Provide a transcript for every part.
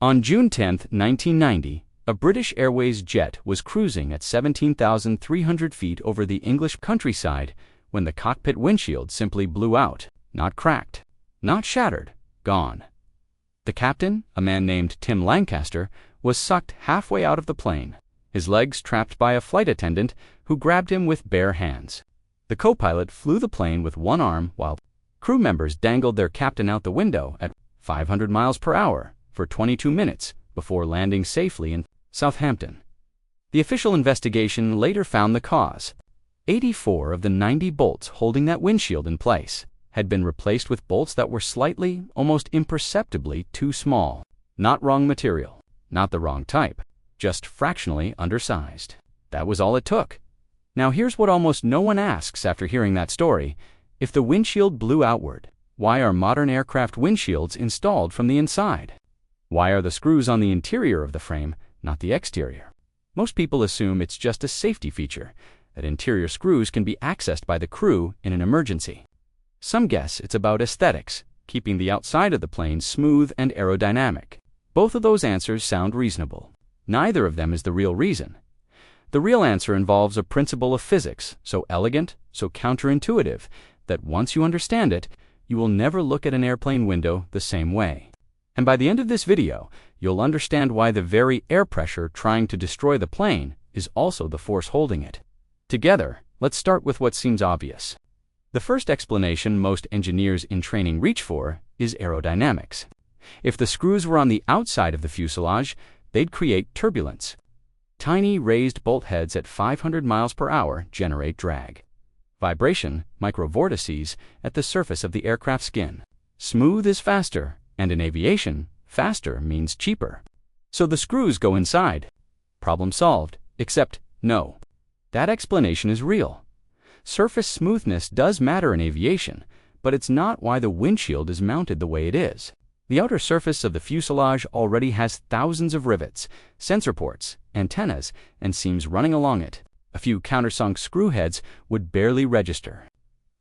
On June 10, 1990, a British Airways jet was cruising at 17,300 feet over the English countryside when the cockpit windshield simply blew out, not cracked, not shattered, gone. The captain, a man named Tim Lancaster, was sucked halfway out of the plane, his legs trapped by a flight attendant who grabbed him with bare hands. The co-pilot flew the plane with one arm while crew members dangled their captain out the window at 500 miles per hour for 22 minutes before landing safely in Southampton. The official investigation later found the cause. 84 of the 90 bolts holding that windshield in place had been replaced with bolts that were slightly, almost imperceptibly too small. Not wrong material, not the wrong type, just fractionally undersized. That was all it took. Now here's what almost no one asks after hearing that story. If the windshield blew outward, why are modern aircraft windshields installed from the inside? Why are the screws on the interior of the frame, not the exterior? Most people assume it's just a safety feature, that interior screws can be accessed by the crew in an emergency. Some guess it's about aesthetics, keeping the outside of the plane smooth and aerodynamic. Both of those answers sound reasonable. Neither of them is the real reason. The real answer involves a principle of physics so elegant, so counterintuitive, that once you understand it, you will never look at an airplane window the same way. And by the end of this video, you'll understand why the very air pressure trying to destroy the plane is also the force holding it. Together, let's start with what seems obvious. The first explanation most engineers in training reach for is aerodynamics. If the screws were on the outside of the fuselage, they'd create turbulence. Tiny raised bolt heads at 500 miles per hour generate drag. Vibration, microvortices, at the surface of the aircraft skin. Smooth is faster, and in aviation, faster means cheaper. So the screws go inside. Problem solved, except no. That explanation is real. Surface smoothness does matter in aviation, but it's not why the windshield is mounted the way it is. The outer surface of the fuselage already has thousands of rivets, sensor ports, antennas, and seams running along it. A few countersunk screw heads would barely register.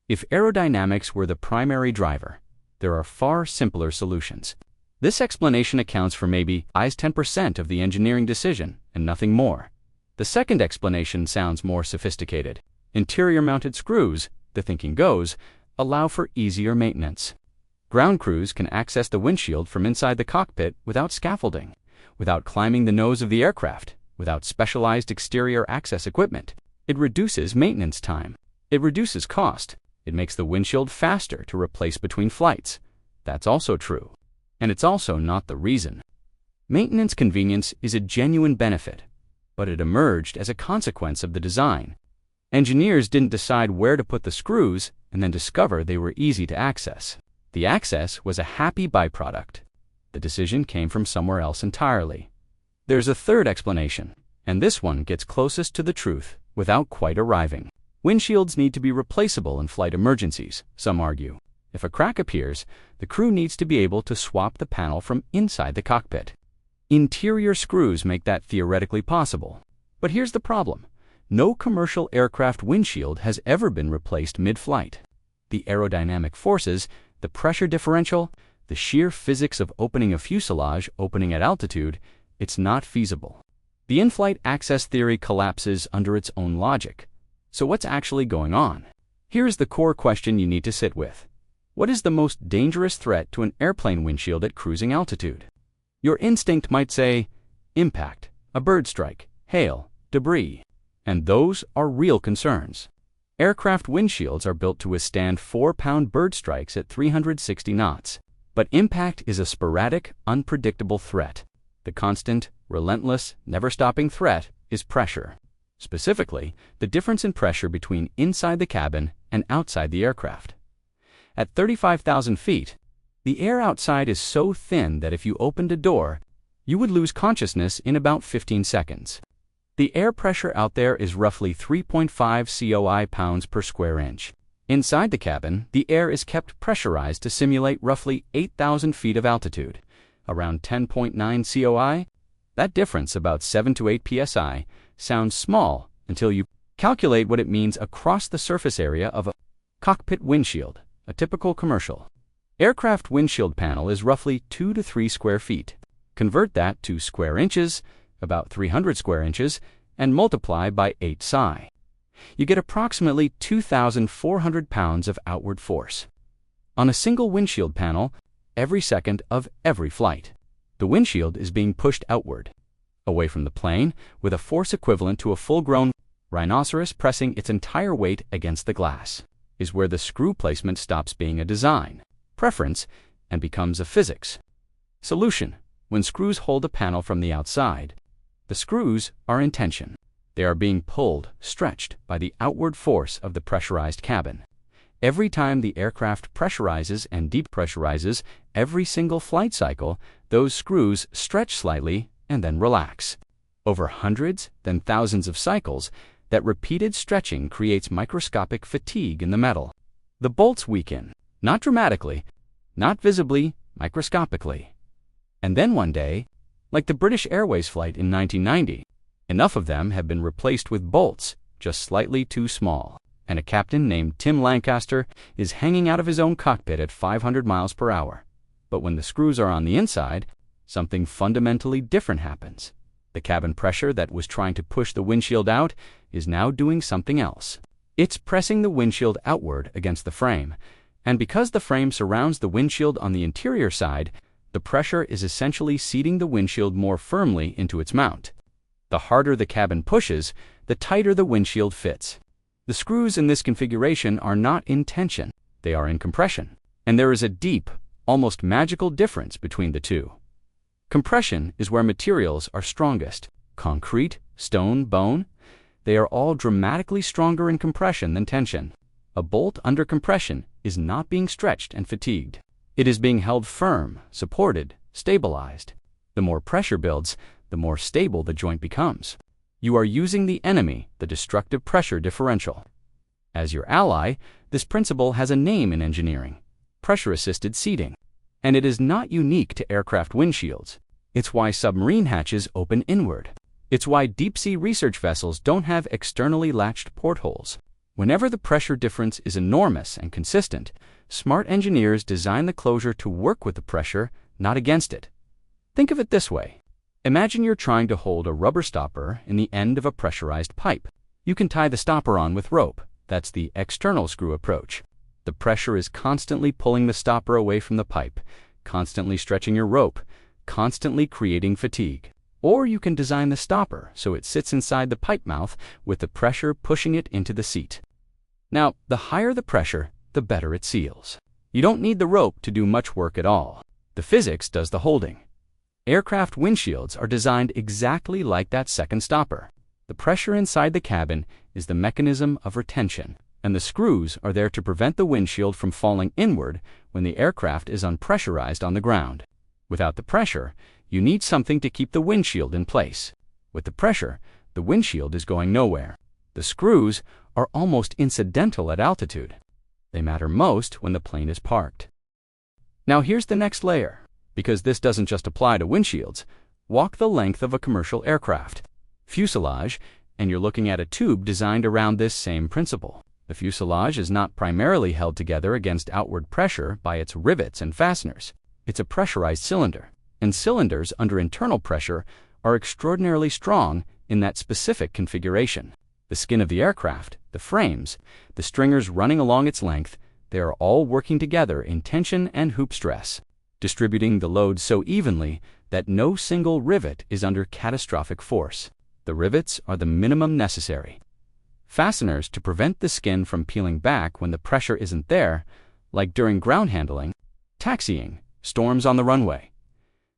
If aerodynamics were the primary driver, there are far simpler solutions. This explanation accounts for maybe 10% of the engineering decision and nothing more. The second explanation sounds more sophisticated. Interior-mounted screws, the thinking goes, allow for easier maintenance. Ground crews can access the windshield from inside the cockpit without scaffolding, without climbing the nose of the aircraft, without specialized exterior access equipment. It reduces maintenance time. It reduces cost. It makes the windshield faster to replace between flights. That's also true. And it's also not the reason. Maintenance convenience is a genuine benefit, but it emerged as a consequence of the design. Engineers didn't decide where to put the screws and then discover they were easy to access. The access was a happy byproduct. The decision came from somewhere else entirely. There's a third explanation, and this one gets closest to the truth without quite arriving. Windshields need to be replaceable in flight emergencies, some argue. If a crack appears, the crew needs to be able to swap the panel from inside the cockpit. Interior screws make that theoretically possible. But here's the problem. No commercial aircraft windshield has ever been replaced mid-flight. The aerodynamic forces, the pressure differential, the sheer physics of opening a fuselage opening at altitude, it's not feasible. The in-flight access theory collapses under its own logic. So what's actually going on? Here's the core question you need to sit with. What is the most dangerous threat to an airplane windshield at cruising altitude? Your instinct might say, impact, a bird strike, hail, debris. And those are real concerns. Aircraft windshields are built to withstand 4-pound bird strikes at 360 knots. But impact is a sporadic, unpredictable threat. The constant, relentless, never-stopping threat is pressure. Specifically, the difference in pressure between inside the cabin and outside the aircraft. At 35,000 feet, the air outside is so thin that if you opened a door, you would lose consciousness in about 15 seconds. The air pressure out there is roughly 3.5 COI pounds per square inch. Inside the cabin, the air is kept pressurized to simulate roughly 8,000 feet of altitude, around 10.9 COI. That difference, about 7 to 8 psi, sounds small until you calculate what it means across the surface area of a cockpit windshield, a typical commercial aircraft windshield panel is roughly 2 to 3 square feet. Convert that to square inches, about 300 square inches, and multiply by 8 psi. You get approximately 2,400 pounds of outward force on a single windshield panel every second of every flight. The windshield is being pushed outward, away from the plane, with a force equivalent to a full-grown rhinoceros pressing its entire weight against the glass. Is where the screw placement stops being a design preference and becomes a physics solution. When screws hold a panel from the outside, the screws are in tension. They are being pulled, stretched by the outward force of the pressurized cabin. Every time the aircraft pressurizes and depressurizes, every single flight cycle, those screws stretch slightly and then relax. Over hundreds, then thousands of cycles, that repeated stretching creates microscopic fatigue in the metal. The bolts weaken, not dramatically, not visibly, microscopically. And then one day, like the British Airways flight in 1990, enough of them have been replaced with bolts just slightly too small, and a captain named Tim Lancaster is hanging out of his own cockpit at 500 miles per hour. But when the screws are on the inside, something fundamentally different happens. The cabin pressure that was trying to push the windshield out is now doing something else. It's pressing the windshield outward against the frame, and because the frame surrounds the windshield on the interior side, the pressure is essentially seating the windshield more firmly into its mount. The harder the cabin pushes, the tighter the windshield fits. The screws in this configuration are not in tension, they are in compression. And there is a deep, almost magical difference between the two. Compression is where materials are strongest. Concrete, stone, bone, they are all dramatically stronger in compression than tension. A bolt under compression is not being stretched and fatigued. It is being held firm, supported, stabilized. The more pressure builds, the more stable the joint becomes. You are using the enemy, the destructive pressure differential. As your ally, this principle has a name in engineering: pressure-assisted seating. And it is not unique to aircraft windshields. It's why submarine hatches open inward. It's why deep-sea research vessels don't have externally latched portholes. Whenever the pressure difference is enormous and consistent, smart engineers design the closure to work with the pressure, not against it. Think of it this way. Imagine you're trying to hold a rubber stopper in the end of a pressurized pipe. You can tie the stopper on with rope. That's the external screw approach. The pressure is constantly pulling the stopper away from the pipe, constantly stretching your rope, constantly creating fatigue. Or you can design the stopper so it sits inside the pipe mouth with the pressure pushing it into the seat. Now, the higher the pressure, the better it seals. You don't need the rope to do much work at all. The physics does the holding. Aircraft windshields are designed exactly like that second stopper. The pressure inside the cabin is the mechanism of retention, and the screws are there to prevent the windshield from falling inward when the aircraft is unpressurized on the ground. Without the pressure, you need something to keep the windshield in place. With the pressure, the windshield is going nowhere. The screws are almost incidental at altitude. They matter most when the plane is parked. Now here's the next layer. Because this doesn't just apply to windshields, walk the length of a commercial aircraft fuselage, and you're looking at a tube designed around this same principle. The fuselage is not primarily held together against outward pressure by its rivets and fasteners. It's a pressurized cylinder, and cylinders under internal pressure are extraordinarily strong in that specific configuration. The skin of the aircraft, the frames, the stringers running along its length, they are all working together in tension and hoop stress, distributing the load so evenly that no single rivet is under catastrophic force. The rivets are the minimum necessary. Fasteners to prevent the skin from peeling back when the pressure isn't there, like during ground handling, taxiing, storms on the runway.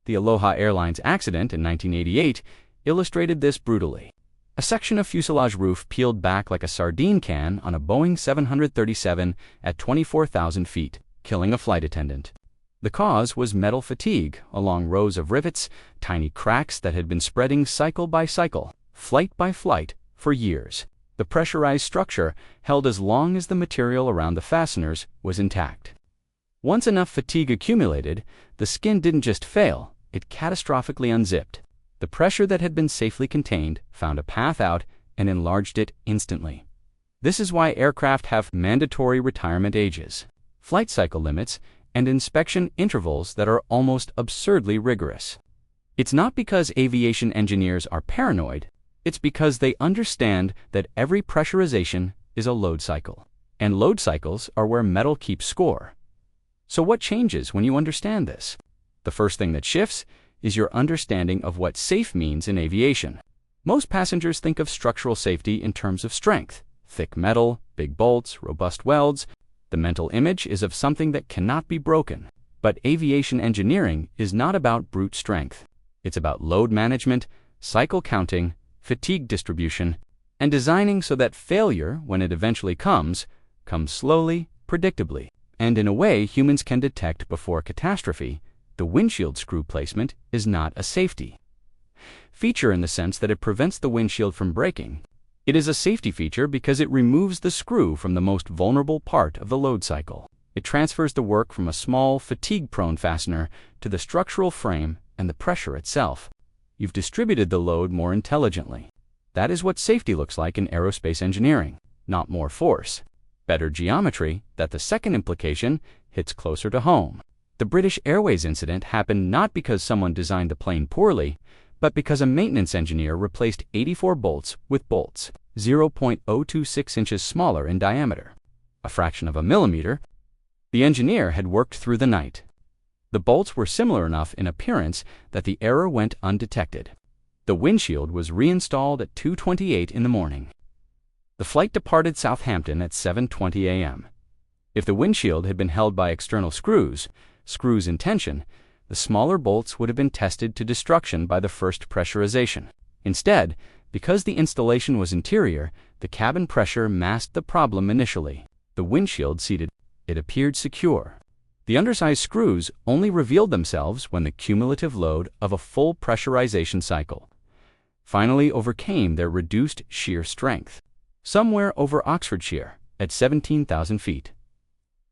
The Aloha Airlines accident in 1988 illustrated this brutally. A section of fuselage roof peeled back like a sardine can on a Boeing 737 at 24,000 feet, killing a flight attendant. The cause was metal fatigue along rows of rivets, tiny cracks that had been spreading cycle by cycle, flight by flight, for years. The pressurized structure held as long as the material around the fasteners was intact. Once enough fatigue accumulated, the skin didn't just fail, it catastrophically unzipped. The pressure that had been safely contained found a path out and enlarged it instantly. This is why aircraft have mandatory retirement ages, flight cycle limits, and inspection intervals that are almost absurdly rigorous. It's not because aviation engineers are paranoid, it's because they understand that every pressurization is a load cycle, and load cycles are where metal keeps score. So what changes when you understand this? The first thing that shifts is your understanding of what safe means in aviation. Most passengers think of structural safety in terms of strength, thick metal, big bolts, robust welds. The mental image is of something that cannot be broken. But aviation engineering is not about brute strength. It's about load management, cycle counting, fatigue distribution, and designing so that failure, when it eventually comes slowly, predictably. And in a way humans can detect before catastrophe. The windshield screw placement is not a safety feature in the sense that it prevents the windshield from breaking. It is a safety feature because it removes the screw from the most vulnerable part of the load cycle. It transfers the work from a small, fatigue-prone fastener to the structural frame and the pressure itself. You've distributed the load more intelligently. That is what safety looks like in aerospace engineering, not more force. Better geometry. That the second implication hits closer to home. The British Airways incident happened not because someone designed the plane poorly, but because a maintenance engineer replaced 84 bolts with bolts 0.026 inches smaller in diameter, a fraction of a millimeter. The engineer had worked through the night. The bolts were similar enough in appearance that the error went undetected. The windshield was reinstalled at 2:28 in the morning. The flight departed Southampton at 7:20 a.m. If the windshield had been held by external screws in tension, the smaller bolts would have been tested to destruction by the first pressurization. Instead, because the installation was interior, the cabin pressure masked the problem initially. The windshield seated. It appeared secure. The undersized screws only revealed themselves when the cumulative load of a full pressurization cycle finally overcame their reduced shear strength, somewhere over Oxfordshire, at 17,000 feet.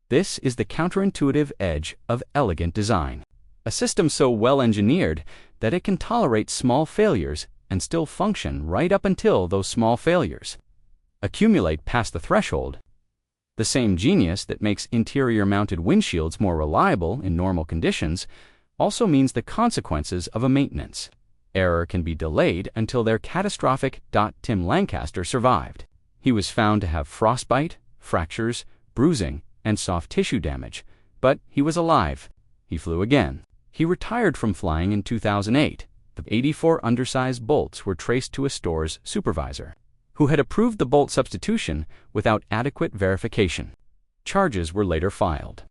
This is the counterintuitive edge of elegant design. A system so well engineered that it can tolerate small failures and still function right up until those small failures accumulate past the threshold. The same genius that makes interior-mounted windshields more reliable in normal conditions also means the consequences of a maintenance error can be delayed until they're catastrophic. Tim Lancaster survived. He was found to have frostbite, fractures, bruising, and soft tissue damage, but he was alive. He flew again. He retired from flying in 2008. The 84 undersized bolts were traced to a store's supervisor, who had approved the bolt substitution without adequate verification. Charges were later filed.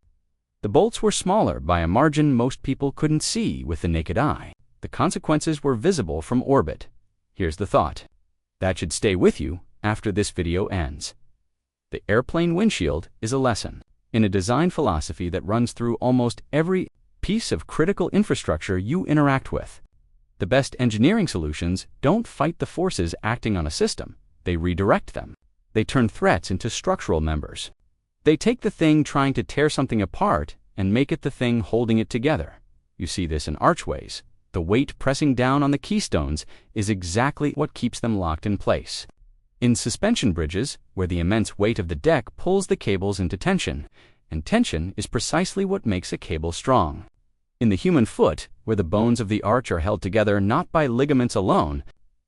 The bolts were smaller by a margin most people couldn't see with the naked eye. The consequences were visible from orbit. Here's the thought that should stay with you after this video ends. The airplane windshield is a lesson in a design philosophy that runs through almost every piece of critical infrastructure you interact with. The best engineering solutions don't fight the forces acting on a system. They redirect them. They turn threats into structural members. They take the thing trying to tear something apart and make it the thing holding it together. You see this in archways. The weight pressing down on the keystones is exactly what keeps them locked in place. In suspension bridges, where the immense weight of the deck pulls the cables into tension, and tension is precisely what makes a cable strong. In the human foot, where the bones of the arch are held together not by ligaments alone,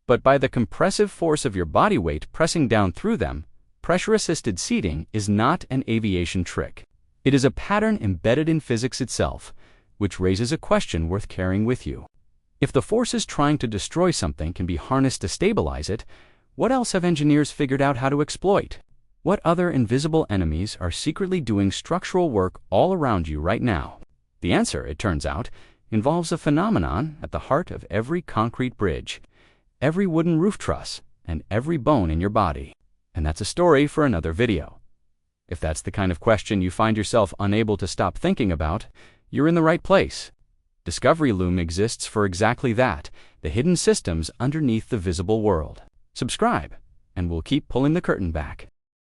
but by the compressive force of your body weight pressing down through them, pressure-assisted seating is not an aviation trick. It is a pattern embedded in physics itself, which raises a question worth carrying with you. If the forces trying to destroy something can be harnessed to stabilize it, what else have engineers figured out how to exploit? What other invisible enemies are secretly doing structural work all around you right now? The answer, it turns out, involves a phenomenon at the heart of every concrete bridge, every wooden roof truss, and every bone in your body. And that's a story for another video. If that's the kind of question you find yourself unable to stop thinking about, you're in the right place. Discovery Loom exists for exactly that, the hidden systems underneath the visible world. Subscribe, and we'll keep pulling the curtain back.